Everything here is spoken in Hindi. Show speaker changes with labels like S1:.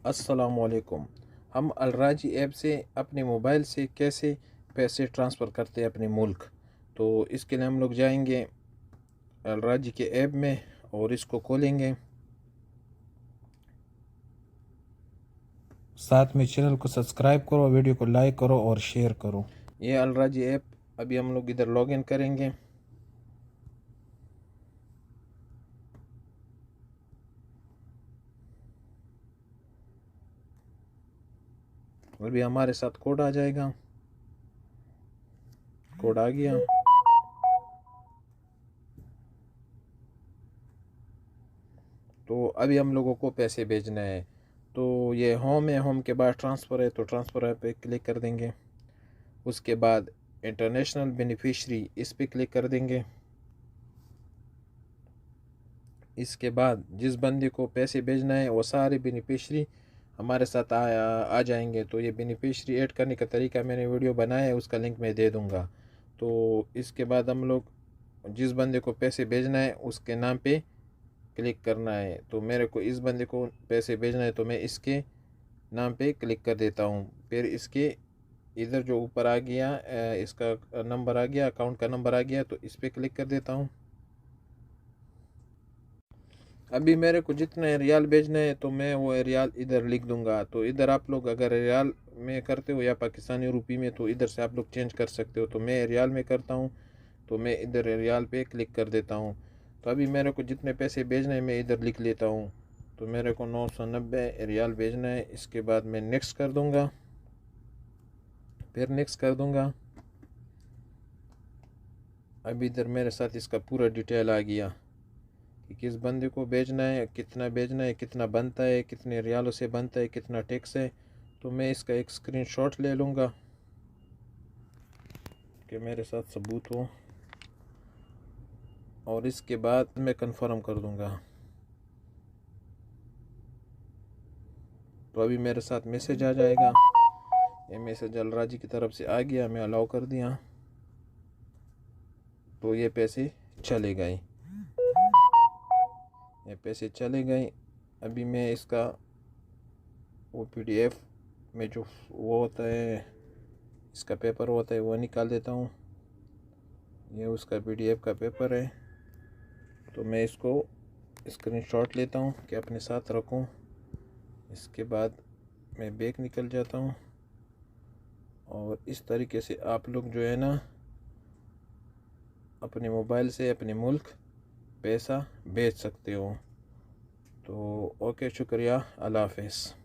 S1: अस्सलामुअलैकुम। हम अलराजी ऐप से अपने मोबाइल से कैसे पैसे ट्रांसफ़र करते हैं अपने मुल्क। तो इसके लिए हम लोग जाएंगे अलराजी के ऐप में और इसको खोलेंगे। साथ में चैनल को सब्सक्राइब करो, वीडियो को लाइक करो और शेयर करो। ये अलराजी ऐप, अभी हम लोग इधर लॉगिन करेंगे। अभी हमारे साथ कोड आ जाएगा। कोड आ गया। तो अभी हम लोगों को पैसे भेजना है। तो ये होम है, होम के बाद ट्रांसफ़र है, तो ट्रांसफ़र पे क्लिक कर देंगे। उसके बाद इंटरनेशनल बेनिफिशरी, इस पे क्लिक कर देंगे। इसके बाद जिस बंदे को पैसे भेजना है वो सारे बेनिफिशरी हमारे साथ आ जाएंगे। तो ये बेनिफिशरी ऐड करने का तरीका मैंने वीडियो बनाया है, उसका लिंक मैं दे दूंगा। तो इसके बाद हम लोग जिस बंदे को पैसे भेजना है उसके नाम पे क्लिक करना है। तो मेरे को इस बंदे को पैसे भेजना है तो मैं इसके नाम पे क्लिक कर देता हूँ। फिर इसके इधर जो ऊपर आ गया इसका नंबर आ गया, अकाउंट का नंबर आ गया, तो इस पर क्लिक कर देता हूँ। अभी मेरे को जितने रियाल भेजना है तो मैं वो रियाल इधर लिख दूंगा। तो इधर आप लोग अगर रियाल में करते हो या पाकिस्तानी रुपये में तो इधर से आप लोग चेंज कर सकते हो। तो मैं रियाल में करता हूँ, तो मैं इधर रियाल पे क्लिक कर देता हूँ। तो अभी मेरे को जितने पैसे भेजने हैं मैं इधर लिख लेता हूँ। तो मेरे को 990 रियाल भेजना है। इसके बाद मैं नेक्स्ट कर दूँगा, फिर नेक्स्ट कर दूँगा। अभी इधर मेरे साथ इसका पूरा डिटेल आ गया कि किस बंदे को भेजना है, भेजना है, कितना बनता है, कितने रियालों से बनता है, कितना टैक्स है। तो मैं इसका एक स्क्रीनशॉट ले लूँगा कि मेरे साथ सबूत हो, और इसके बाद मैं कंफर्म कर दूँगा। तो अभी मेरे साथ मैसेज आ जाएगा। ये मैसेज अलराजी की तरफ से आ गया, मैं अलाउ कर दिया। तो ये पैसे चले गए, ये पैसे चले गए। अभी मैं इसका वो PDF में जो वो होता है, इसका पेपर होता है, वो निकाल देता हूँ। ये उसका PDF का पेपर है। तो मैं इसको स्क्रीनशॉट लेता हूँ कि अपने साथ रखूँ। इसके बाद मैं बैग निकल जाता हूँ। और इस तरीके से आप लोग जो है ना अपने मोबाइल से अपने मुल्क पैसा भेज सकते हो। तो ओके, शुक्रिया, अल्लाह हाफ़िज़।